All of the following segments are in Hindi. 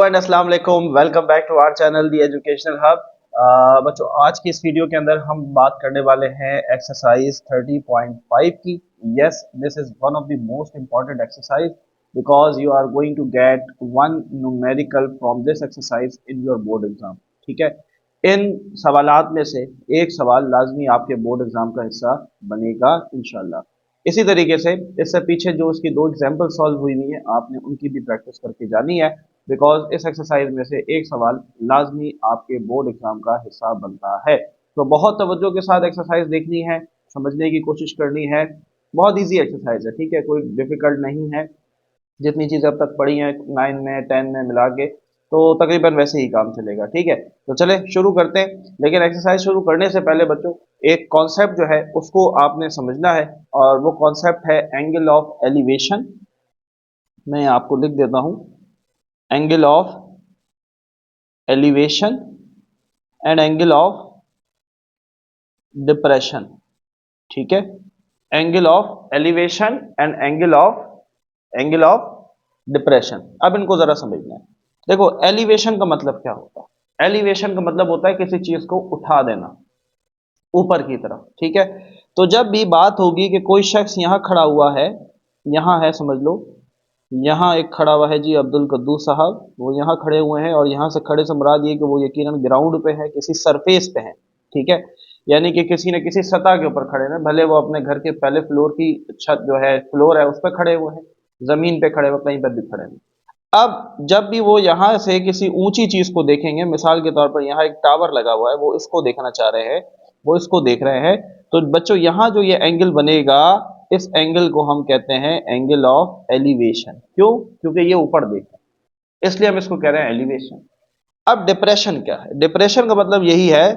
एंड अस्सलाम वालेकुम। Welcome back to our channel the educational hub. बच्चों, आज की इस वीडियो के अंदर हम बात करने वाले हैं एक्सरसाइज 30.5 की। Yes, this is one of the most important exercise because you are going to get one numerical from this exercise in your board exam. ठीक है, इन सवालात में से एक सवाल लाजमी आपके बोर्ड एग्जाम का हिस्सा बनेगा इंशाल्लाह। इसी तरीके से इससे पीछे जो उसकी दो एग्जाम्पल सॉल्व हुई हुई है, आपने उनकी भी प्रैक्टिस करके जानी है बिकॉज इस एक्सरसाइज में से एक सवाल लाजमी आपके बोर्ड एग्जाम का हिस्सा बनता है। तो बहुत तवज्जो के साथ एक्सरसाइज देखनी है, समझने की कोशिश करनी है। बहुत इजी एक्सरसाइज है, ठीक है, कोई डिफिकल्ट नहीं है। जितनी चीज़ें अब तक पढ़ी हैं 9 में 10 में मिला के, तो तकरीबन वैसे ही काम चलेगा। ठीक है, तो चले शुरू करते हैं। लेकिन एक्सरसाइज शुरू करने से पहले बच्चों, एक कॉन्सेप्ट जो है उसको आपने समझना है, और वो कॉन्सेप्ट है एंगल ऑफ एलिवेशन। मैं आपको लिख देता हूँ, angle of elevation and angle of depression. ठीक है, angle of elevation and angle of depression. अब इनको जरा समझना है। देखो, एलिवेशन का मतलब क्या होता है? एलिवेशन का मतलब होता है किसी चीज को उठा देना ऊपर की तरफ। ठीक है, तो जब भी बात होगी कि कोई शख्स यहां खड़ा हुआ है, यहां है समझ लो, यहाँ एक खड़ा हुआ है जी अब्दुल कद्दूस साहब, वो यहाँ खड़े हुए हैं, और यहाँ से खड़े से मुराद ये कि वो यकीनन ग्राउंड पे है, किसी सरफेस पे है। ठीक है, यानी कि किसी न किसी सतह के ऊपर खड़े हैं, भले वो अपने घर के पहले फ्लोर की छत जो है फ्लोर है उस पर खड़े हुए हैं, जमीन पे खड़े हुए, कहीं पर भी खड़े हैं। अब जब भी वो यहाँ से किसी ऊंची चीज को देखेंगे, मिसाल के तौर पर यहाँ एक टावर लगा हुआ है, वो इसको देखना चाह रहे हैं, वो इसको देख रहे हैं, तो बच्चों यहाँ जो ये एंगल बनेगा, इस एंगल को हम कहते हैं एंगल ऑफ एलिवेशन। क्यों? क्योंकि ये ऊपर देख रहे हैं, इसलिए हम इसको कह रहे हैं एलिवेशन। अब डिप्रेशन क्या है? डिप्रेशन का मतलब यही है,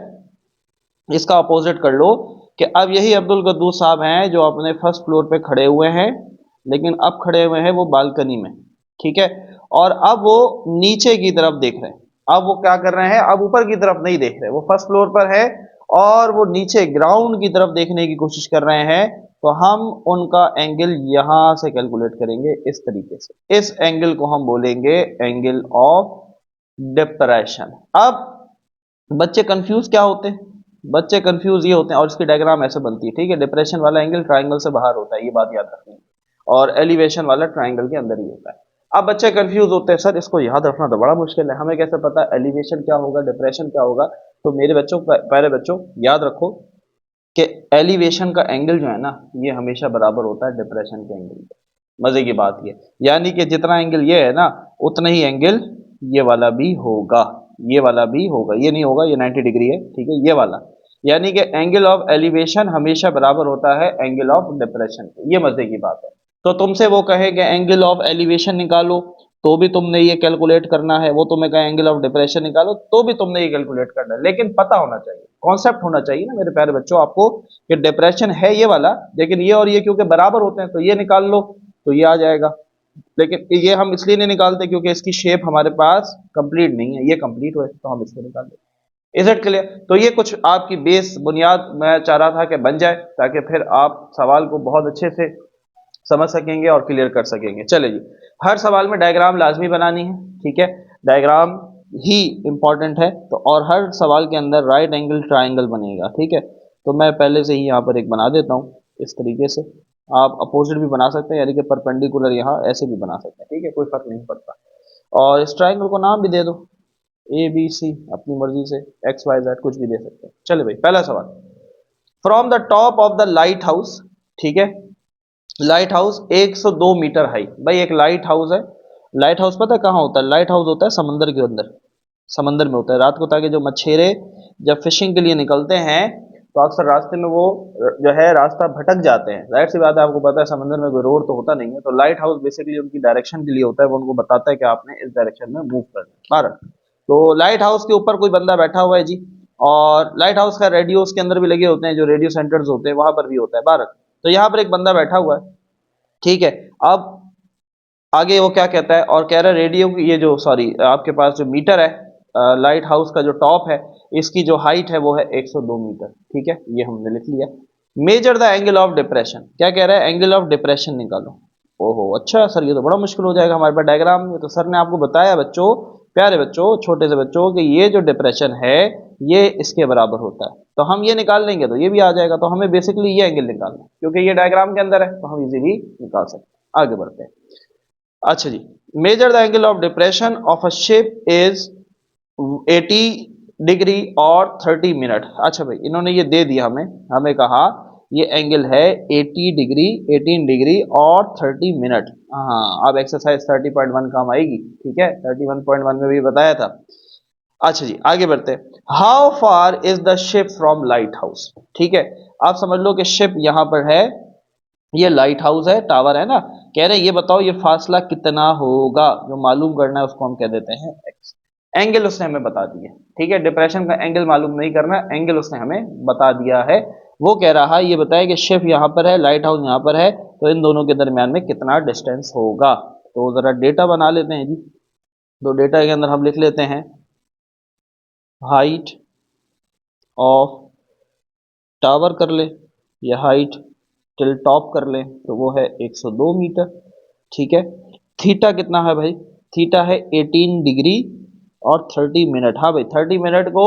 इसका अपोजिट कर लो, कि अब यही अब्दुल कद्दूस साहब हैं जो अपने फर्स्ट फ्लोर पे खड़े हुए हैं, लेकिन अब खड़े हुए हैं वो बालकनी में। ठीक है, और अब वो नीचे की तरफ देख रहे हैं। अब वो क्या कर रहे हैं? अब ऊपर की तरफ नहीं देख रहे, वो फर्स्ट फ्लोर पर है और वो नीचे ग्राउंड की तरफ देखने की कोशिश कर रहे हैं। तो हम उनका एंगल यहां से कैलकुलेट करेंगे इस तरीके से। इस एंगल को हम बोलेंगे एंगल ऑफ डिप्रेशन। अब बच्चे कंफ्यूज क्या होते हैं? बच्चे कंफ्यूज ये होते हैं, और इसकी डायग्राम ऐसे बनती है। ठीक है, डिप्रेशन वाला एंगल ट्राइंगल से बाहर होता है, ये बात याद रखनी है, और एलिवेशन वाला ट्राइंगल के अंदर ही होता है। अब बच्चे कंफ्यूज होते हैं, सर इसको याद रखना तो बड़ा मुश्किल है, हमें कैसे पता एलिवेशन क्या होगा, डिप्रेशन क्या होगा? तो मेरे बच्चों, प्यारे बच्चों, याद रखो कि एलिवेशन का एंगल जो है ना, ये हमेशा बराबर होता है डिप्रेशन के एंगल के। मजे की बात ये, यानी कि जितना एंगल ये है ना, उतना ही एंगल ये वाला भी होगा, ये वाला भी होगा, ये नहीं होगा, ये 90 डिग्री है। ठीक है, ये वाला, यानी कि एंगल ऑफ एलिवेशन हमेशा बराबर होता है एंगल ऑफ डिप्रेशन के। ये मजे की बात है। तो तुमसे वो कहे कि एंगल ऑफ एलिवेशन निकालो, तो भी तुमने ये कैलकुलेट करना है। वो तुम्हें कहे एंगल ऑफ डिप्रेशन निकालो, तो भी तुमने ये कैलकुलेट करना है। लेकिन पता होना चाहिए, कॉन्सेप्ट होना चाहिए ना मेरे प्यारे बच्चों आपको, कि डिप्रेशन है ये वाला, लेकिन ये और ये क्योंकि बराबर होते हैं, तो ये निकाल लो तो ये आ जाएगा। लेकिन ये हम इसलिए नहीं निकालते क्योंकि इसकी शेप हमारे पास कंप्लीट नहीं है, ये कंप्लीट हुए तो हम इसको निकाल दें। Is it clear? तो ये कुछ आपकी बेस बुनियाद मैं चाह रहा था कि बन जाए, ताकि फिर आप सवाल को बहुत अच्छे से समझ सकेंगे और क्लियर कर सकेंगे। चले जी, हर सवाल में डायग्राम लाजमी बनानी है। ठीक है, डायग्राम ही इंपॉर्टेंट है। तो और हर सवाल के अंदर राइट एंगल ट्राइंगल बनेगा। ठीक है, तो मैं पहले से ही यहाँ पर एक बना देता हूँ इस तरीके से। आप अपोजिट भी बना सकते हैं, यानी कि परपेंडिकुलर यहाँ ऐसे भी बना सकते हैं। ठीक है, कोई फर्क नहीं पड़ता। और इस ट्राइंगल को नाम भी दे दो, ए बी सी, अपनी मर्जी से, एक्स वाई जेड कुछ भी दे सकते हैं। चले भाई, पहला सवाल, from the top of the light house. ठीक है, लाइट हाउस 102 मीटर हाई। भाई एक लाइट हाउस है, लाइट हाउस पता है कहाँ होता है? लाइट हाउस होता है समंदर के अंदर, समंदर में होता है रात को, ताकि जो मछेरे जब फिशिंग के लिए निकलते हैं तो अक्सर रास्ते में वो जो है रास्ता भटक जाते हैं। जाहिर सी बात है, आपको पता है समंदर में कोई रोड तो होता नहीं है, तो लाइट हाउस बेसिकली उनकी डायरेक्शन के लिए होता है, वो उनको बताता है कि आपने इस डायरेक्शन में मूव करना है। भारत, तो लाइट हाउस के ऊपर कोई बंदा बैठा हुआ है जी, और लाइट हाउस का रेडियो उसके अंदर भी लगे होते हैं, जो रेडियो सेंटर्स होते हैं वहां पर भी होता है भारत। तो यहाँ पर एक बंदा बैठा हुआ है। ठीक है, अब आगे वो क्या कहता है, और कह रहा है रेडियो की ये जो, सॉरी, आपके पास जो मीटर है, लाइट हाउस का जो टॉप है, इसकी जो हाइट है वो है 102 मीटर। ठीक है, ये हमने लिख लिया। Major the angle of depression, क्या कह रहा है? एंगल ऑफ डिप्रेशन निकालो। ओहो, अच्छा सर, ये तो बड़ा मुश्किल हो जाएगा हमारे पास डायग्राम में। तो सर ने आपको बताया बच्चों प्यारे बच्चों, छोटे से बच्चों, कि ये जो डिप्रेशन है ये इसके बराबर होता है, तो हम ये निकाल लेंगे तो ये भी आ जाएगा, तो हमें बेसिकली ये एंगल निकालना है क्योंकि ये डायग्राम के अंदर है, तो हम इजीली निकाल सकते हैं। आगे बढ़ते हैं। अच्छा जी, measure the angle of depression of a ship is 80 degree और 30 मिनट। अच्छा भाई, इन्होंने ये दे दिया हमें, हमें कहा ये एंगल है 80 डिग्री, 18 डिग्री और 30 मिनट। हाँ, अब एक्सरसाइज 30.1 काम आएगी, ठीक है, 31.1 में भी बताया था। अच्छा जी, आगे बढ़ते हैं। How far is the ship from light house? ठीक है, आप समझ लो कि शिप यहां पर है, ये लाइट हाउस है, टावर है ना, कह रहे हैं ये बताओ ये फासला कितना होगा, जो मालूम करना है उसको हम कह देते हैं एक्स। एंगल उसने हमें बता दिया, ठीक है, डिप्रेशन का एंगल मालूम नहीं करना, एंगल उसने हमें बता दिया है। वो कह रहा है ये बताया कि शिप यहाँ पर है, लाइट हाउस यहाँ पर है, तो इन दोनों के दरमियान में कितना डिस्टेंस होगा। तो जरा डेटा बना लेते हैं जी। तो डेटा के अंदर हम लिख लेते हैं हाइट ऑफ टावर कर ले, या हाइट टिल टॉप कर लें, तो वो है 102 मीटर। ठीक है, थीटा कितना है भाई? थीटा है 18 डिग्री और 30 मिनट। हाँ भाई, 30 मिनट को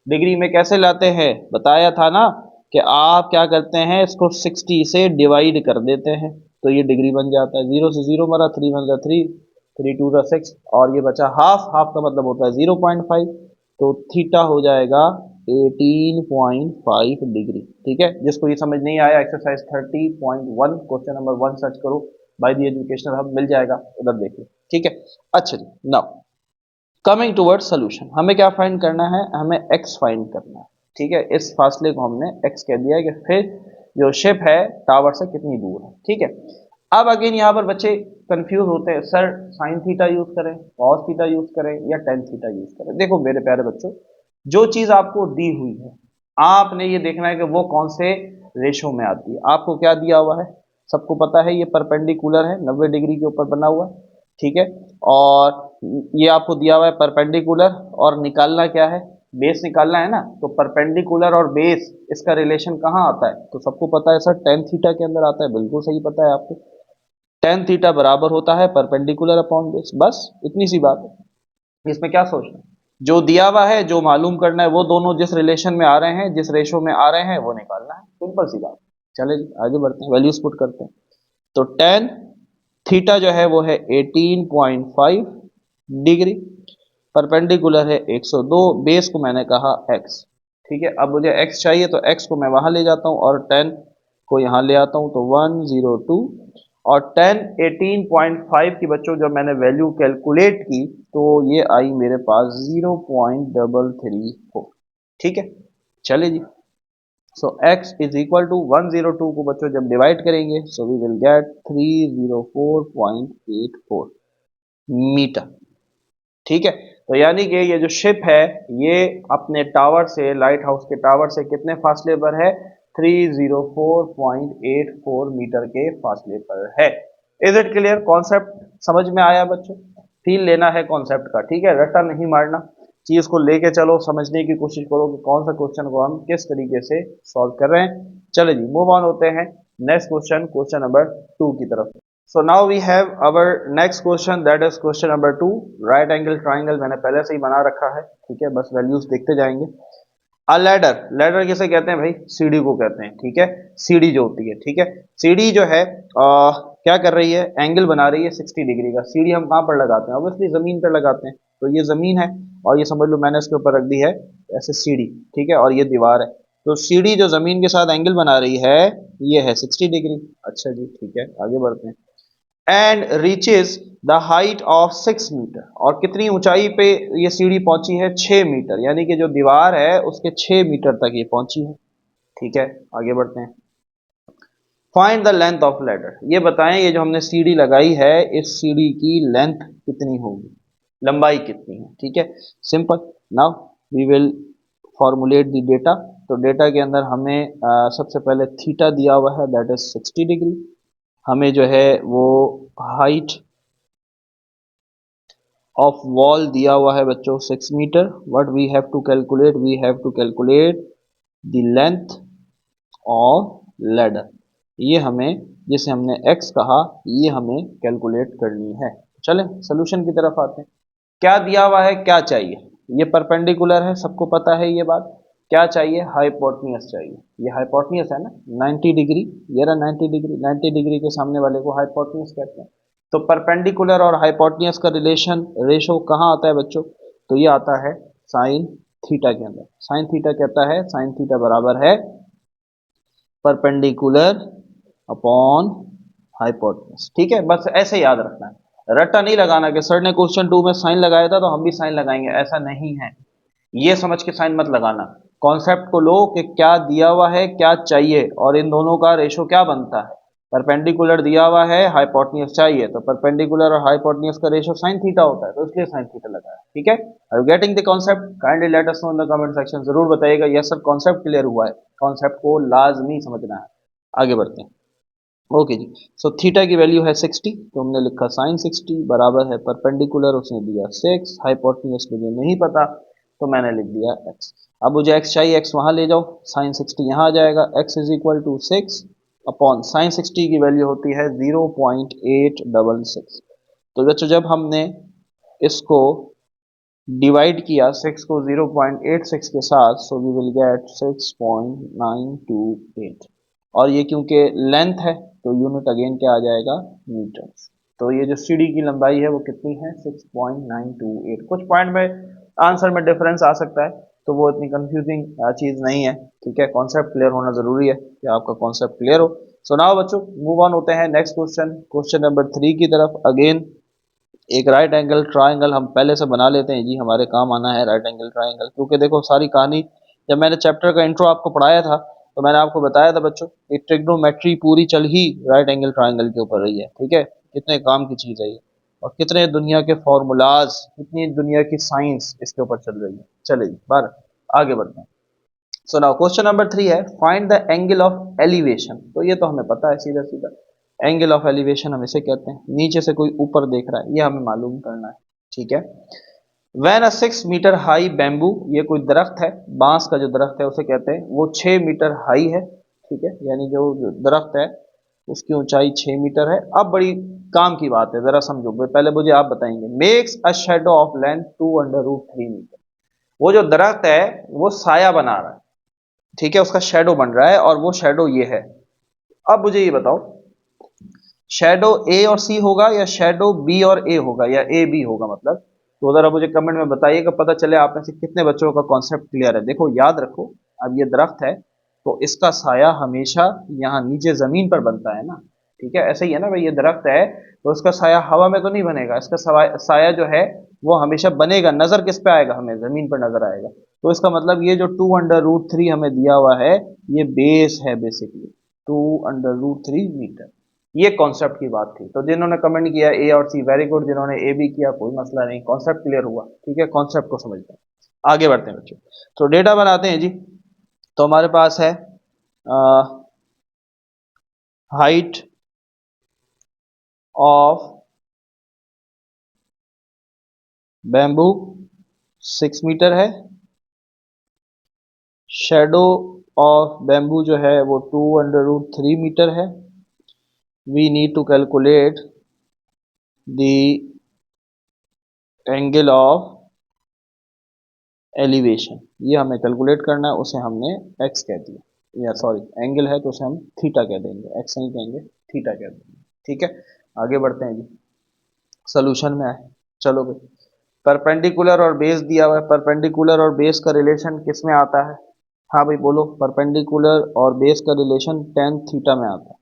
डिग्री में कैसे लाते हैं, बताया था ना कि आप क्या करते हैं, इसको 60 से डिवाइड कर देते हैं तो ये डिग्री बन जाता है। 0 से 0 मरा, 3 1 जा 3, 3 2 जा 6, और ये बचा हाफ, हाफ का मतलब होता है 0.5, तो थीटा हो जाएगा 18.5 डिग्री। ठीक है, जिसको ये समझ नहीं आया, एक्सरसाइज 30.1 क्वेश्चन नंबर 1 सर्च करो, बाय द एजुकेशनल हब मिल जाएगा, उधर देखिए। ठीक है, अच्छा जी, नाउ कमिंग टूवर्ड सोल्यूशन, हमें क्या फाइंड करना है, हमें एक्स फाइंड करना है। ठीक है, इस फासले को हमने एक्स कह दिया है कि फिर जो शिप है टावर से कितनी दूर है। ठीक है, अब अगेन यहाँ पर बच्चे कंफ्यूज होते हैं, सर साइन थीटा यूज करें, कॉस थीटा यूज करें, या टेन थीटा यूज करें। देखो मेरे प्यारे बच्चों, जो चीज आपको दी हुई है आपने ये देखना है कि वो कौन से रेशो में आती है। आपको क्या दिया हुआ है, सबको पता है ये परपेंडिकुलर है, 90 डिग्री के ऊपर बना हुआ है। ठीक है, और ये आपको दिया हुआ है परपेंडिकुलर, और निकालना क्या है, बेस निकालना है ना, तो परपेंडिकुलर और बेस इसका रिलेशन कहाँ आता है, तो सबको पता है सर टेन थीटा के अंदर आता है, बिल्कुल सही पता है आपको। टेन थीटा बराबर होता है परपेंडिकुलर अपॉन बेस, बस इतनी सी बात है, इसमें क्या सोचना है। जो दिया हुआ है, जो मालूम करना है, वो दोनों जिस रिलेशन में आ रहे हैं, जिस रेशो में आ रहे हैं, वो निकालना है, सिंपल सी बात। चले जी, आगे बढ़ते हैं, वैल्यूज पुट करते हैं। तो टेन थीटा जो है वो है 18.5 डिग्री, परपेंडिकुलर है 102, बेस को मैंने कहा x। ठीक है, अब मुझे x चाहिए तो x को मैं वहां ले जाता हूं और 10 को यहां ले आता हूं, तो 102, और 10 18.5 की बच्चों जब मैंने वैल्यू कैलकुलेट की तो ये आई मेरे पास 0.334। ठीक है, चले जी। So x is equal to 102 को बच्चों जब डिवाइड करेंगे, so we will get 304.84 metre. ठीक है, तो यानी कि ये जो शिप है ये अपने टावर से, लाइट हाउस के टावर से कितने फासले पर है, 304.84 मीटर के फासले पर है। Is it clear? कॉन्सेप्ट समझ में आया बच्चों? फील लेना है कॉन्सेप्ट का, ठीक है, रट्टा नहीं मारना, चीज को लेके चलो, समझने की कोशिश करो कि कौन सा क्वेश्चन को हम किस तरीके से सॉल्व कर रहे हैं। चलो जी, मूव ऑन होते हैं नेक्स्ट क्वेश्चन, क्वेश्चन नंबर 2 की तरफ। So now we have our next question, that is question number 2, right angle triangle। मैंने पहले से ही बना रखा है, ठीक है, बस वैल्यूज देखते जाएंगे। अ लैडर, लैडर किसे कहते हैं भाई, सीढ़ी को कहते हैं। ठीक है, सीढ़ी जो होती है, ठीक है, सीढ़ी जो है क्या कर रही है, एंगल बना रही है 60 डिग्री का। सीढ़ी हम कहाँ पर लगाते हैं, ऑब्वियसली जमीन पर लगाते हैं, तो ये जमीन है और ये समझ लो मैंने इसके ऊपर रख दी है ऐसे सीढ़ी। ठीक है, और ये दीवार है, तो सीढ़ी जो जमीन के साथ एंगल बना रही है ये है 60 डिग्री। अच्छा जी, ठीक है, आगे बढ़ते हैं। And reaches the height of 6 metre, और कितनी ऊंचाई पे ये सीढ़ी पहुंची है, 6 मीटर, यानी कि जो दीवार है उसके 6 मीटर तक ये पहुंची है। ठीक है, आगे बढ़ते हैं। Find the length of ladder, ये बताएं ये जो हमने सीढ़ी लगाई है इस सीढ़ी की लेंथ कितनी होगी, लंबाई कितनी है। ठीक है, simple. Now we will formulate the data. तो डेटा के अंदर हमें सबसे पहले थीटा दिया हुआ है, दैट इज 60 डिग्री। हमें जो है वो हाइट ऑफ वॉल दिया हुआ है बच्चों 6 metre. What we have to calculate, we have to calculate the length of ladder. ये हमें, जिसे हमने x कहा, ये हमें कैलकुलेट करनी है। चलें सोल्यूशन की तरफ आते हैं। क्या दिया हुआ है, क्या चाहिए, ये परपेंडिकुलर है, सबको पता है ये बात। क्या चाहिए, हाइपोटेन्यूज चाहिए। ये हाइपोटेन्यूज है ना, 90 डिग्री, ये रहा 90 डिग्री, 90 डिग्री के सामने वाले को हाइपोटेन्यूज कहते हैं। तो परपेंडिकुलर और हाइपोटेन्यूज का रिलेशन रेशो कहाँ आता है बच्चों, तो ये आता है साइन थीटा के अंदर। साइन थीटा कहता है, साइन थीटा बराबर है परपेंडिकुलर अपॉन हाइपोटेन्यूज। ठीक है, बस ऐसे याद रखना है, रट्टा नहीं लगाना कि सर ने क्वेश्चन 2 में साइन लगाया था तो हम भी साइन लगाएंगे, ऐसा नहीं है। ये समझ के साइन मत लगाना, कॉन्सेप्ट को लो कि क्या दिया हुआ है, क्या चाहिए, और इन दोनों का रेशो क्या बनता है। परपेंडिकुलर दिया हुआ है, हाइपोटेन्यूज चाहिए, तो परपेंडिकुलर और हाइपोटेन्यूज का रेशो साइन थीटा होता है, तो इसलिए साइन थीटा लगाया। ठीक है, are you getting the concept? Kindly let us know in the comment section, जरूर बताइएगा यस सर कॉन्सेप्ट क्लियर हुआ है। कॉन्सेप्ट को लाजमी समझना है। आगे बढ़ते हैं। ओके जी, सो थीटा की वैल्यू है 60, तो हमने लिखा साइन 60 बराबर है परपेंडिकुलर, उसने दिया 6, हाइपोटेन्यूज मुझे नहीं पता तो मैंने लिख दिया x। अब मुझे x चाहिए, x वहां ले जाओ, साइन 60 यहाँ आ जाएगा, x is equal to 6 upon sine 60 की वैल्यू होती है 0.866। तो बच्चों जब हमने इसको डिवाइड किया 6 को 0.86 के साथ, सो वी विल गेट 6.928। और ये क्योंकि लेंथ है तो यूनिट अगेन क्या आ जाएगा, मीटर। तो ये जो सीढ़ी की लंबाई है वो कितनी है, 6.928। कुछ पॉइंट में आंसर में डिफरेंस आ सकता है, तो वो इतनी कंफ्यूजिंग चीज़ नहीं है। ठीक है, कॉन्सेप्ट क्लियर होना जरूरी है कि आपका कॉन्सेप्ट क्लियर हो। सो नाउ बच्चों मूव ऑन होते हैं नेक्स्ट क्वेश्चन, क्वेश्चन नंबर 3 की तरफ। अगेन एक राइट एंगल ट्राइंगल हम पहले से बना लेते हैं जी, हमारे काम आना है राइट एंगल ट्राइंगल, क्योंकि देखो सारी कहानी जब मैंने चैप्टर का इंट्रो आपको पढ़ाया था तो मैंने आपको बताया था बच्चों कि ट्रिग्नोमेट्री पूरी चल ही राइट एंगल ट्राइंगल के ऊपर रही है। ठीक है, कितने काम की चीज़ है ये, और कितने दुनिया के फॉर्मूलाज, कितनी दुनिया की साइंस इसके ऊपर चल रही है। चलिए बार आगे बढ़ते हैं। सो नाउ क्वेश्चन नंबर 3 है, find the angle of elevation. तो ये तो हमें पता है सीधा सीधा, एंगल ऑफ एलिवेशन हम इसे कहते हैं, नीचे से कोई ऊपर देख रहा है, ये हमें मालूम करना है। ठीक है, when a 6 metre high bamboo, ये कोई दरख्त है, बांस का जो दरख्त है उसे कहते हैं, वो 6 मीटर हाई है। ठीक है, यानी जो दरख्त है उसकी ऊंचाई 6 मीटर है। अब बड़ी काम की बात है, जरा समझो, पहले मुझे आप बताएंगे, makes a shadow of length 2√3 metre. वो जो दरख्त है वो साया बना रहा है, ठीक है, उसका शेडो बन रहा है, और वो शेडो ये है। अब मुझे ये बताओ, शेडो ए और सी होगा या शेडो बी और ए होगा या ए बी होगा, मतलब तो जरा मुझे कमेंट में बताइएगा, पता चले आप में से कितने बच्चों का कॉन्सेप्ट क्लियर है। देखो याद रखो, अब ये दरख्त है तो इसका साया हमेशा यहाँ नीचे जमीन पर बनता है ना। ठीक है, ऐसे ही है ना भाई, ये दरख्त है तो इसका साया हवा में तो नहीं बनेगा, इसका साया जो है वो हमेशा बनेगा, नजर किस पे आएगा, हमें जमीन पर नजर आएगा। तो इसका मतलब ये जो 2√3 हमें दिया हुआ है ये बेस है बेसिकली, 2√3 मीटर। ये कॉन्सेप्ट की बात थी। तो जिन्होंने कमेंट किया ए और सी, वेरी गुड, जिन्होंने ए भी किया कोई मसला नहीं, कॉन्सेप्ट क्लियर हुआ। ठीक है, कॉन्सेप्ट को समझते हैं, आगे बढ़ते हैं बच्चों। तो डेटा बनाते हैं जी। तो हमारे पास है हाइट ऑफ बैम्बू 6 मीटर है, शेडो ऑफ बैम्बू जो है वो 2√3 मीटर है। We need to calculate the angle of elevation, ये हमें कैलकुलेट करना है, उसे हमने एक्स कह दिया, या सॉरी एंगल है तो उसे हम थीटा कह देंगे, एक्स नहीं कहेंगे, थीटा कह देंगे। ठीक है, आगे बढ़ते हैं जी, सोल्यूशन में आए। चलो भाई, परपेंडिकुलर और बेस दिया हुआ है, परपेंडिकुलर और बेस का रिलेशन किस में आता है, हाँ भाई बोलो, परपेंडिकुलर और बेस का रिलेशन टेन थीटा में आता है।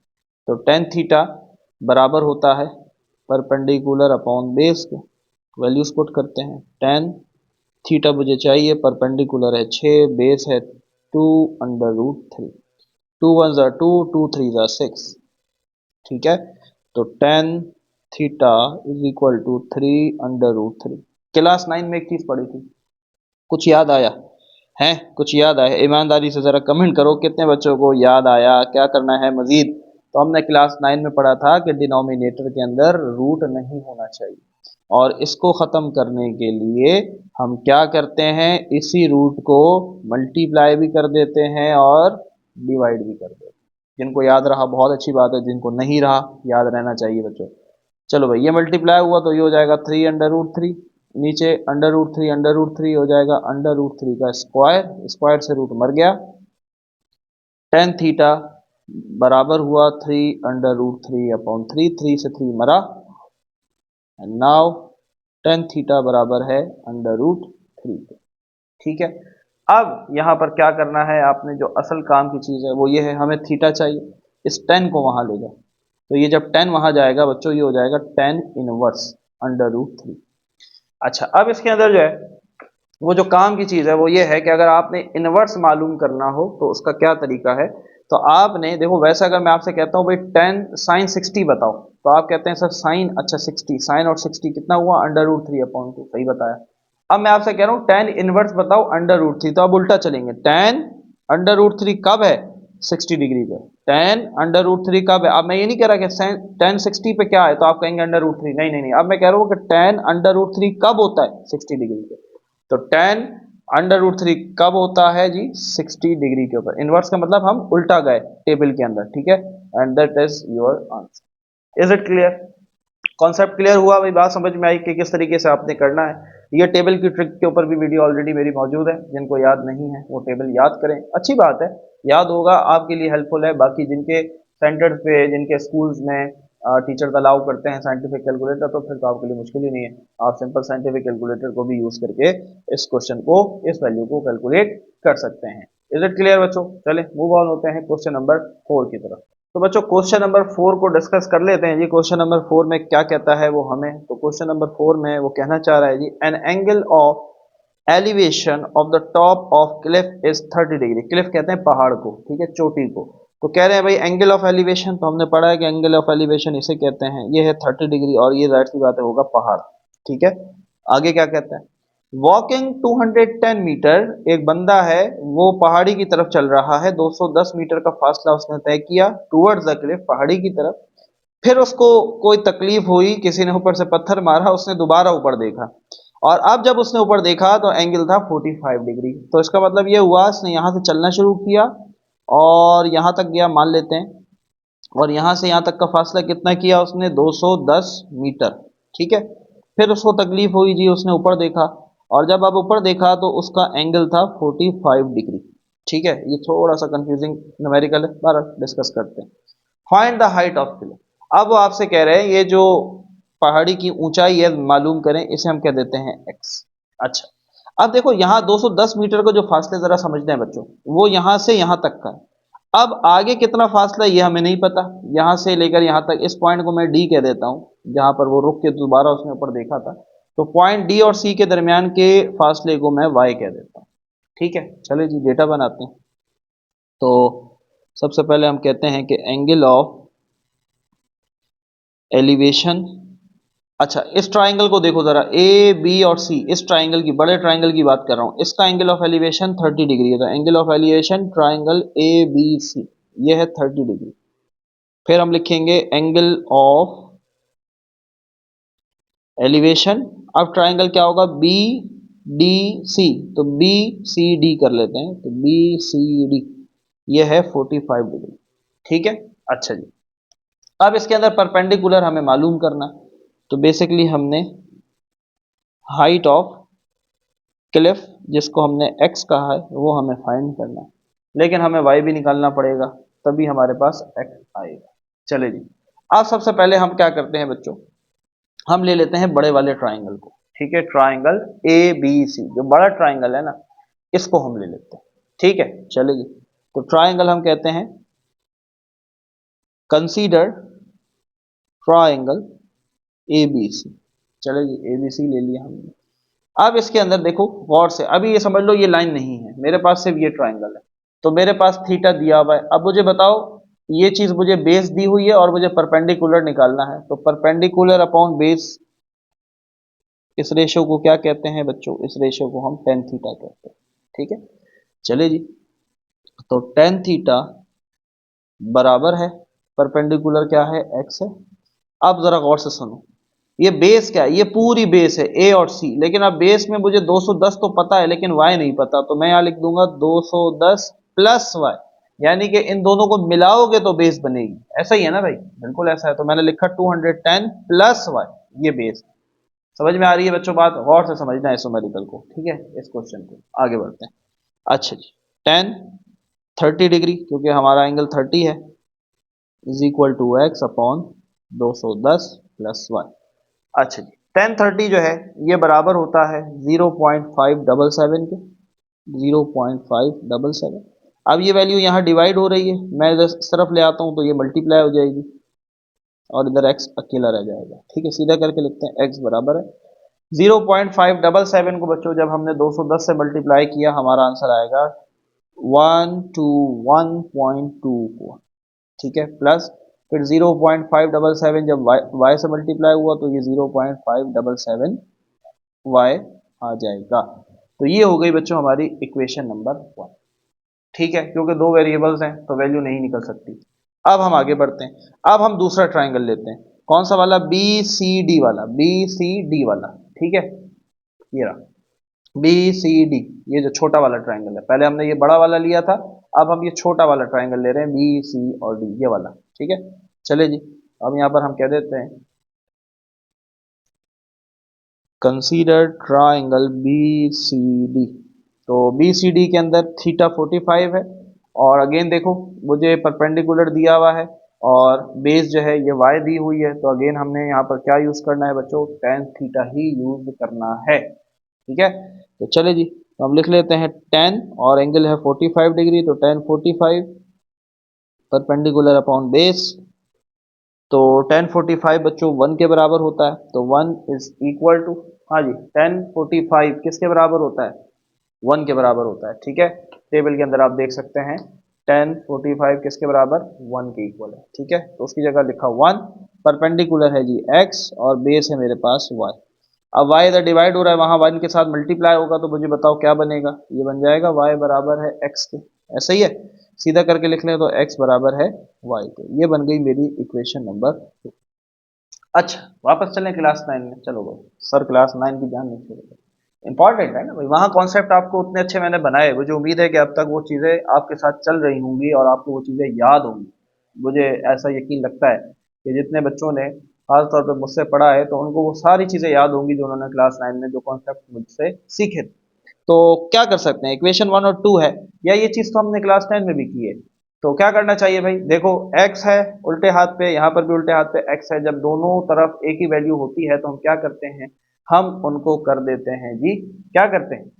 तो टेन थीटा बराबर होता है परपेंडिकुलर अपॉन बेस के, वैल्यूज पुट करते हैं, टेन थीटा मुझे चाहिए, परपेंडिकुलर है 6, बेस है 2√3, 2 1 2, 2 3 6। ठीक है, तो tan theta is equal to 3√3। Class 9 में एक चीज पढ़ी थी, कुछ याद आया है, कुछ याद आया, ईमानदारी से जरा कमेंट करो कितने बच्चों को याद आया, क्या करना है मजीद। तो हमने क्लास 9 में पढ़ा था कि डिनोमिनेटर के अंदर रूट नहीं होना चाहिए, और इसको ख़त्म करने के लिए हम क्या करते हैं, इसी रूट को मल्टीप्लाई भी कर देते हैं और डिवाइड भी कर देते हैं। जिनको याद रहा बहुत अच्छी बात है, जिनको नहीं रहा याद रहना चाहिए बच्चों। चलो भाई, ये मल्टीप्लाई हुआ तो ये हो जाएगा 3√3, नीचे अंडर रूट थ्री हो जाएगा, अंडर रूट थ्री का स्क्वायर, स्क्वायर से रूट मर गया, टेन थीटा बराबर हुआ three under root three upon three, three से थ्री मरा, एंड नाउ टेन थीटा बराबर है अंडर रूट थ्री। ठीक है, अब यहां पर क्या करना है आपने, जो असल काम की चीज है वो ये है, हमें थीटा चाहिए, इस टेन को वहां ले जाओ, तो ये जब टेन वहां जाएगा बच्चों, ये हो जाएगा tan inverse under root three. अच्छा, अब इसके अंदर जो है वो जो काम की चीज है वो ये है कि अगर आपने इनवर्स मालूम करना हो तो उसका क्या तरीका है, तो आपने देखो, वैसे अगर मैं आपसे कहता हूं भाई टेन साइन सिक्सटी बताओ, तो आप कहते हैं सर साइन, अच्छा सिक्सटी, साइन और सिक्सटी कितना हुआ, under root three upon two, सही बताया। अब मैं आपसे कह रहा हूं टेन इनवर्स बताओ अंडर रूट थ्री, तो आप उल्टा चलेंगे, टेन अंडर रूट थ्री कब है, 60 डिग्री पे, टेन अंडर रूट थ्री कब है, अब मैं ये नहीं कह रहा कि टेन सिक्सटी पे क्या है तो आप कहेंगे अंडर रूट थ्री, नहीं नहीं नहीं, अब मैं कह रहा हूं कि टेन अंडर रूट थ्री कब होता है, 60 डिग्री पे, तो टेन अंडर रूट थ्री कब होता है जी, 60 डिग्री के ऊपर, इनवर्स का मतलब हम उल्टा गए टेबल के अंदर, ठीक है, and that is your answer. Is it clear, concept clear हुआ भाई, बात समझ में आई कि किस तरीके से आपने करना है। ये टेबल की ट्रिक के ऊपर भी वीडियो ऑलरेडी मेरी मौजूद है, जिनको याद नहीं है वो टेबल याद करें, अच्छी बात है, याद होगा आपके लिए हेल्पफुल है। बाकी जिनके सेंटर्स पे, जिनके स्कूल्स में टीचर्स अलाउ करते हैं साइंटिफिक कैलकुलेटर, तो फिर तो आपके लिए मुश्किल ही नहीं है, आप सिंपल साइंटिफिक कैलकुलेटर को भी यूज करके इस क्वेश्चन को, इस वैल्यू को कैलकुलेट कर सकते हैं। इज इट क्लियर बच्चों, चले मूव ऑन होते हैं क्वेश्चन नंबर 4 की तरफ। तो बच्चों क्वेश्चन नंबर 4 को डिस्कस कर लेते हैं जी। क्वेश्चन नंबर 4 में क्या कहता है वो हमें, तो क्वेश्चन नंबर 4 में वो कहना चाह रहा है जी, an angle of elevation of the top of cliff is 30 degree, cliff कहते हैं पहाड़ को, ठीक है, चोटी को, तो कह रहे हैं भाई एंगल ऑफ एलिवेशन, तो हमने पढ़ा है कि एंगल ऑफ एलिवेशन इसे कहते हैं, ये है 30 डिग्री, और ये जाहिर सी बात है होगा पहाड़, ठीक है। आगे क्या कहता है, वॉकिंग 210 मीटर, एक बंदा है वो पहाड़ी की तरफ चल रहा है, 210 मीटर का फासला उसने तय किया टूवर्ड्स द क्लिफ, पहाड़ी की तरफ, फिर उसको कोई तकलीफ हुई, किसी ने ऊपर से पत्थर मारा, उसने दोबारा ऊपर देखा, और अब जब उसने ऊपर देखा तो एंगल था 45 डिग्री, तो इसका मतलब ये हुआ उसने यहाँ से चलना शुरू किया और यहाँ तक गया मान लेते हैं, और यहाँ से यहाँ तक का फासला कितना किया उसने, 210 मीटर, ठीक है। फिर उसको तकलीफ हुई जी, उसने ऊपर देखा, और जब अब ऊपर देखा तो उसका एंगल था 45 डिग्री, ठीक है। ये थोड़ा सा कंफ्यूजिंग न्यूमेरिकल है, बहरहाल डिस्कस करते हैं। Find the height of Cliff, अब वो आपसे कह रहे हैं ये जो पहाड़ी की ऊंचाई है मालूम करें, इसे हम कह देते हैं x। अच्छा, अब देखो यहाँ 210 मीटर को जो फासले जरा समझते हैं बच्चों, वो यहाँ से यहाँ तक का है, अब आगे कितना फासला ये हमें नहीं पता, यहाँ से लेकर यहाँ तक, इस पॉइंट को मैं डी कह देता हूँ जहां पर वो रुक के दोबारा उसने ऊपर देखा था, तो पॉइंट डी और सी के दरमियान के फासले को मैं y कह देता हूँ, ठीक है। चले जी डेटा बनाते हैं। तो सबसे पहले हम कहते हैं कि एंगल ऑफ एलिवेशन, अच्छा इस ट्राइंगल को देखो जरा, ए बी और सी, इस ट्राइंगल की, बड़े ट्राइंगल की बात कर रहा हूं, इसका एंगल ऑफ एलिवेशन 30 डिग्री है, तो angle of elevation triangle A B C, ये है 30 डिग्री। फिर हम लिखेंगे एंगल ऑफ एलिवेशन, अब ट्राइंगल क्या होगा, बी डी सी, तो बी सी डी कर लेते हैं, तो बी सी डी, ये है 45 डिग्री, ठीक है। अच्छा जी, अब इसके अंदर परपेंडिकुलर हमें मालूम करना है, तो बेसिकली हमने हाइट ऑफ क्लिफ, जिसको हमने x कहा है, वो हमें फाइंड करना है, लेकिन हमें y भी निकालना पड़ेगा, तभी हमारे पास x आएगा। चले जी, अब सबसे पहले हम क्या करते हैं बच्चों, हम ले लेते हैं बड़े वाले ट्राइंगल को, ठीक है, ट्राइंगल ए बी सी, जो बड़ा ट्राइंगल है ना, इसको हम ले लेते हैं, ठीक है। चले जी, तो ट्राइंगल हम कहते हैं, consider triangle A B C, चले जी ए बी सी ले लिया हमने। अब इसके अंदर देखो गौर से, अभी ये समझ लो ये लाइन नहीं है मेरे पास, सिर्फ ये ट्राइंगल है, तो मेरे पास थीटा दिया हुआ है। अब मुझे बताओ, ये चीज मुझे बेस दी हुई है और मुझे परपेंडिकुलर निकालना है, तो परपेंडिकुलर अपॉन बेस, इस रेशियो को क्या कहते हैं बच्चों, इस रेशियो को हम टेन थीटा कहते हैं, ठीक है। चले जी, तो टेन थीटा बराबर है, परपेंडिकुलर क्या है, एक्स है। अब जरा गौर से सुनो, ये बेस क्या है, ये पूरी बेस है ए और सी, लेकिन अब बेस में मुझे 210 तो पता है लेकिन y नहीं पता, तो मैं यहां लिख दूंगा 210 प्लस y, यानी कि इन दोनों को मिलाओगे तो बेस बनेगी, ऐसा ही है ना भाई, बिल्कुल ऐसा है, तो मैंने लिखा 210 प्लस y, ये बेस। समझ में आ रही है बच्चों बात? गौर से समझना है इसोमेरिकल को, ठीक है, इस क्वेश्चन को। आगे बढ़ते हैं। अच्छा जी, टेन 30 डिग्री, क्योंकि हमारा एंगल 30 है, is equal to x upon 210 plus one. अच्छा जी, टेन 30 जो है ये बराबर होता है 0.577 के, 0.577। अब ये वैल्यू यहाँ डिवाइड हो रही है, मैं इस तरफ ले आता हूँ तो ये मल्टीप्लाई हो जाएगी और इधर x अकेला रह जाएगा, ठीक है। सीधा करके लिखते हैं x बराबर है 0.577 को बच्चों जब हमने 210 से मल्टीप्लाई किया हमारा आंसर आएगा 121.24, ठीक है। प्लस फिर 0.577 जब y से मल्टीप्लाई हुआ तो ये 0.577 y आ जाएगा। तो ये हो गई बच्चों हमारी इक्वेशन नंबर 1, ठीक है, क्योंकि दो वेरिएबल्स हैं तो वैल्यू नहीं निकल सकती। अब हम आगे बढ़ते हैं। अब हम दूसरा ट्राइंगल लेते हैं, कौन सा वाला? बी सी डी वाला, बी सी डी वाला, ठीक है। ये रहा बी सी डी, ये जो छोटा वाला ट्राइंगल है, पहले हमने ये बड़ा वाला लिया था, अब हम ये छोटा वाला ट्राइंगल ले रहे हैं, बी सी और डी, ये वाला, ठीक है। चले जी, अब यहाँ पर हम कह देते हैं consider triangle B C D. तो बी सी डी के अंदर थीटा 45 है, और अगेन देखो मुझे परपेंडिकुलर दिया हुआ है और बेस जो है ये वाई दी हुई है, तो अगेन हमने यहाँ पर क्या यूज करना है बच्चों? टेन थीटा ही यूज करना है, ठीक है। तो चले जी, तो हम लिख लेते हैं टेन और एंगल है 45 डिग्री, तो टेन 45 परपेंडिकुलर अपॉन बेस। तो टेन 45 बच्चों 1 के बराबर होता है, तो 1 इज इक्वल टू, हाँ जी, टेन 45 किसके बराबर होता है? 1 के बराबर होता है, ठीक है। टेबल के अंदर आप देख सकते हैं टेन 45 किसके बराबर? 1 के इक्वल है, ठीक है। तो उसकी जगह लिखा 1, परपेंडिकुलर है जी x और बेस है मेरे पास y। अब y इधर डिवाइड हो रहा है, वहां 1 के साथ मल्टीप्लाई होगा, तो मुझे बताओ क्या बनेगा? ये बन जाएगा y बराबर है x के, ऐसा ही है। सीधा करके लिख लें तो x बराबर है y के। ये बन गई मेरी इक्वेशन नंबर 2। अच्छा, वापस चलें क्लास 9 में। चलो भाई, सर क्लास 9 की जान नहीं छोड़ेगा, इंपॉर्टेंट है ना भाई, वहाँ कॉन्सेप्ट आपको उतने अच्छे मैंने बनाए, मुझे उम्मीद है कि अब तक वो चीज़ें आपके साथ चल रही होंगी और आपको वो चीज़ें याद होंगी। मुझे ऐसा यकीन लगता है कि जितने बच्चों ने खास तौर पे मुझसे पढ़ा है तो उनको वो सारी चीज़ें याद होंगी जो उन्होंने क्लास 9 में जो कॉन्सेप्ट मुझसे सीखे थे। तो क्या कर सकते हैं, इक्वेशन 1 और 2 है, या ये चीज़ तो हमने क्लास 10 में भी की है। तो क्या करना चाहिए भाई? देखो x है उल्टे हाथ पे, यहाँ पर भी उल्टे हाथ पे x है, जब दोनों तरफ एक ही वैल्यू होती है तो हम क्या करते हैं? हम उनको कर देते हैं जी, क्या करते हैं?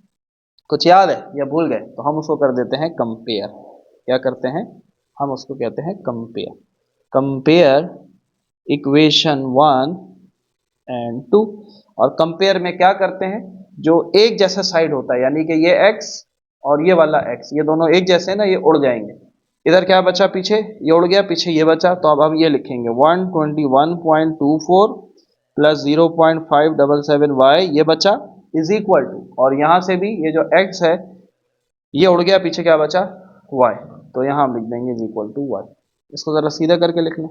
कुछ याद है या भूल गए? तो हम उसको कर देते हैं कंपेयर। क्या करते हैं? हम उसको कहते हैं कंपेयर। Compare equation 1 and 2। और कंपेयर में क्या करते हैं? जो एक जैसा साइड होता है, यानी कि ये x और ये वाला x, ये दोनों एक जैसे हैं ना, ये उड़ जाएंगे। इधर क्या बचा? पीछे ये उड़ गया, पीछे ये बचा, तो अब हम ये लिखेंगे 121.24 प्लस 0.577 y, ये बचा, इज इक्वल टू, और यहां से भी ये जो x है ये उड़ गया, पीछे क्या बचा? y, तो यहां हम लिख देंगे इज इक्वल टू y। इसको जरा सीधा करके लिख लें,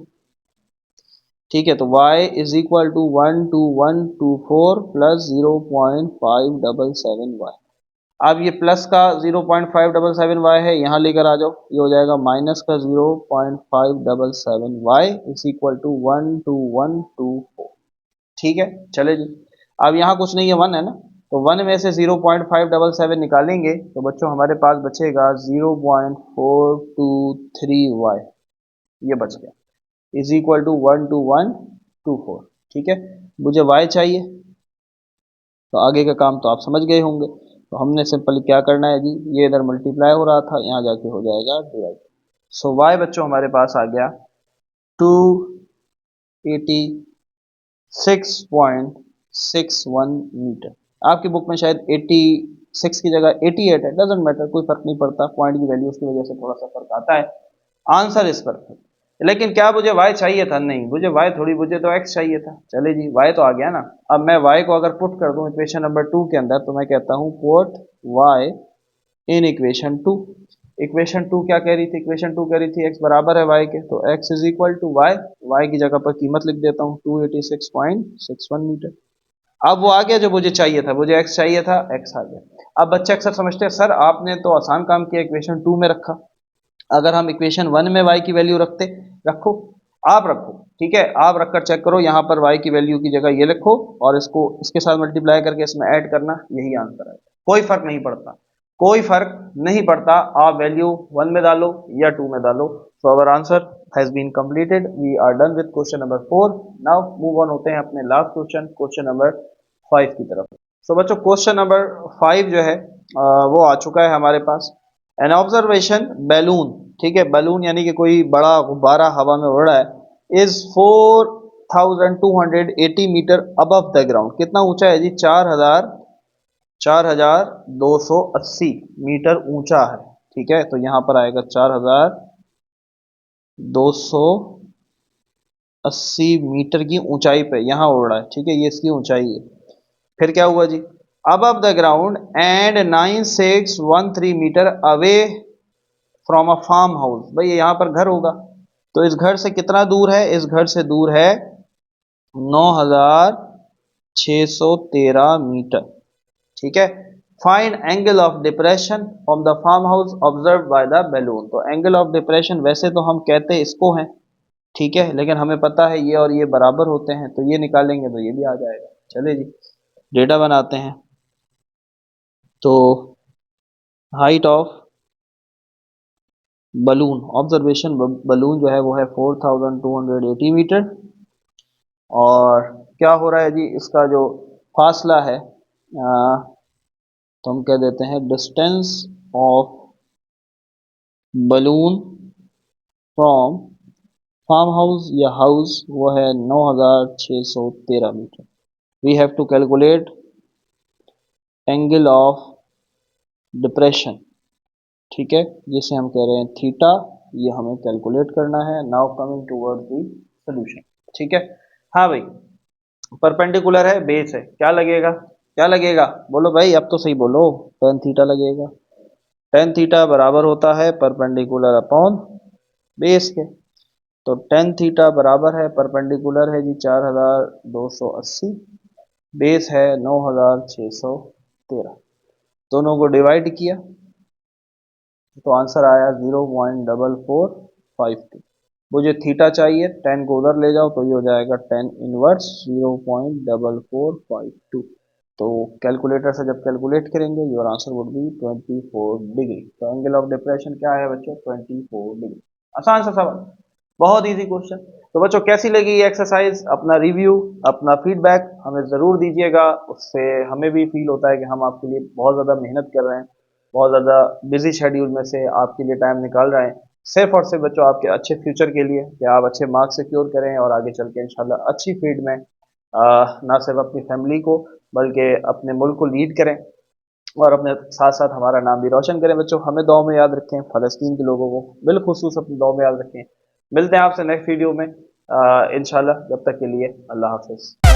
ठीक है। तो y is equal to 12124 plus 0.577 y। अब ये प्लस का 0.577 y है, यहाँ लेकर आ जाओ, ये हो जाएगा माइनस का 0.577 y इज इक्वल टू 12124, ठीक है। चले जी, अब यहाँ कुछ नहीं है, 1 है ना, तो 1 में से 0.577 निकालेंगे तो बच्चों हमारे पास बचेगा 0.423 y, ये बच गया, इज इक्वल टू 12124, ठीक है। मुझे y चाहिए, तो आगे का काम तो आप समझ गए होंगे। तो हमने सिंपली क्या करना है जी, ये इधर मल्टीप्लाई हो रहा था, यहाँ जाके हो जाएगा डिवाइड। सो y बच्चों हमारे पास आ गया 286.61 मीटर। आपकी बुक में शायद 86 की जगह 88 है, डजेंट मैटर, कोई फर्क नहीं पड़ता, पॉइंट की वैल्यूज की वजह से थोड़ा सा फर्क आता है। आंसर इस पर, लेकिन क्या मुझे y चाहिए था? नहीं, मुझे y थोड़ी, मुझे तो x चाहिए था। चले जी, y तो आ गया ना। अब मैं y को अगर पुट कर दूं इक्वेशन नंबर 2 के अंदर, तो मैं कहता हूं put y in equation 2। Equation 2 क्या कह रही थी? इक्वेशन 2 कह रही थी x बराबर है y के, तो x is equal to y, y की जगह पर कीमत लिख देता हूं 286.61 मीटर। अब वो आ गया जो मुझे चाहिए था, मुझे x चाहिए था, x आ गया। अब बच्चे अक्सर समझते हैं सर आपने तो आसान काम किया, इक्वेशन 2 में रखा, अगर हम इक्वेशन 1 में y की वैल्यू रखते, रखो, आप रखो, ठीक है, आप रखकर चेक करो, यहाँ पर y की वैल्यू की जगह ये लिखो और इसको इसके साथ मल्टीप्लाई करके इसमें ऐड करना, यही आंसर है। कोई फर्क नहीं पड़ता, कोई फर्क नहीं पड़ता, आप वैल्यू 1 में डालो या 2 में डालो। So our answer has been completed, we are done with question number 4। Now move on होते हैं अपने लास्ट क्वेश्चन, क्वेश्चन नंबर 5 की तरफ। सो बच्चों क्वेश्चन नंबर 5 जो है वो आ चुका है हमारे पास। एन ऑब्जर्वेशन बैलून, ठीक है, बैलून यानी कि कोई बड़ा गुब्बारा हवा में उड़ रहा है, is 4280 metre above the ground. कितना ऊंचा है जी? 4280 मीटर ऊंचा है, ठीक है। तो यहां पर आएगा 4280 मीटर की ऊंचाई पे यहां उड़ रहा है, ठीक है, ये इसकी ऊंचाई है। फिर क्या हुआ जी? Above the ground and 9613 metre away from a farm house. भाई यहाँ पर घर होगा, तो इस घर से कितना दूर है? इस घर से दूर है 9613 मीटर, ठीक है। Find angle of depression from the farm house observe by the balloon. तो एंगल ऑफ डिप्रेशन वैसे तो हम कहते हैं इसको है, ठीक है, लेकिन हमें पता है ये और ये बराबर होते हैं, तो ये निकालेंगे तो ये भी आ जाएगा। चलिए जी, डेटा बनाते हैं। तो height of balloon, observation balloon जो है वो है 4280 मीटर। और क्या हो रहा है जी? इसका जो फासला है तो हम कह देते हैं distance of balloon from farm house या हाउस, वो है 9613 metre. We have to calculate angle of depression, ठीक है, जिसे हम कह रहे हैं थीटा, ये हमें कैलकुलेट करना है। Now coming towards the solution, ठीक है। हाँ भाई, परपेंडिकुलर है, बेस है, क्या लगेगा? क्या लगेगा? बोलो भाई, अब तो सही बोलो। टेन थीटा लगेगा। टेन थीटा बराबर होता है परपेंडिकुलर अपॉन बेस के। तो टेन थीटा बराबर है, परपेंडिकुलर है जी 4280, बेस है 9613। दोनों को डिवाइड किया तो आंसर आया 0.4452। मुझे थीटा चाहिए, टेन को उधर ले जाओ तो ये हो जाएगा टेन इनवर्स 0.4452। तो कैलकुलेटर से जब कैलकुलेट करेंगे your answer would be 24 degree. तो एंगल ऑफ डिप्रेशन क्या है बच्चों? 24 डिग्री। आसान सा सवाल, बहुत इजी क्वेश्चन। तो बच्चों कैसी लगी ये एक्सरसाइज? अपना रिव्यू, अपना फीडबैक हमें ज़रूर दीजिएगा, उससे हमें भी फील होता है कि हम आपके लिए बहुत ज़्यादा मेहनत कर रहे हैं, बहुत ज़्यादा बिजी शेड्यूल में से आपके लिए टाइम निकाल रहे हैं, सिर्फ और सिर्फ बच्चों आपके अच्छे फ्यूचर के लिए, कि आप अच्छे मार्क्स सिक्योर करें और आगे चल के इंशाल्लाह अच्छी फील्ड में ना सिर्फ अपनी फैमिली को बल्कि अपने मुल्क को लीड करें और अपने साथ साथ हमारा नाम भी रोशन करें। बच्चों हमें दुआ में याद रखें, फ़लस्तीन के लोगों को बिलखुसूस अपनी दुआ में याद रखें। मिलते हैं आपसे नेक्स्ट वीडियो में इंशाल्लाह। जब तक के लिए अल्लाह हाफ़िज़।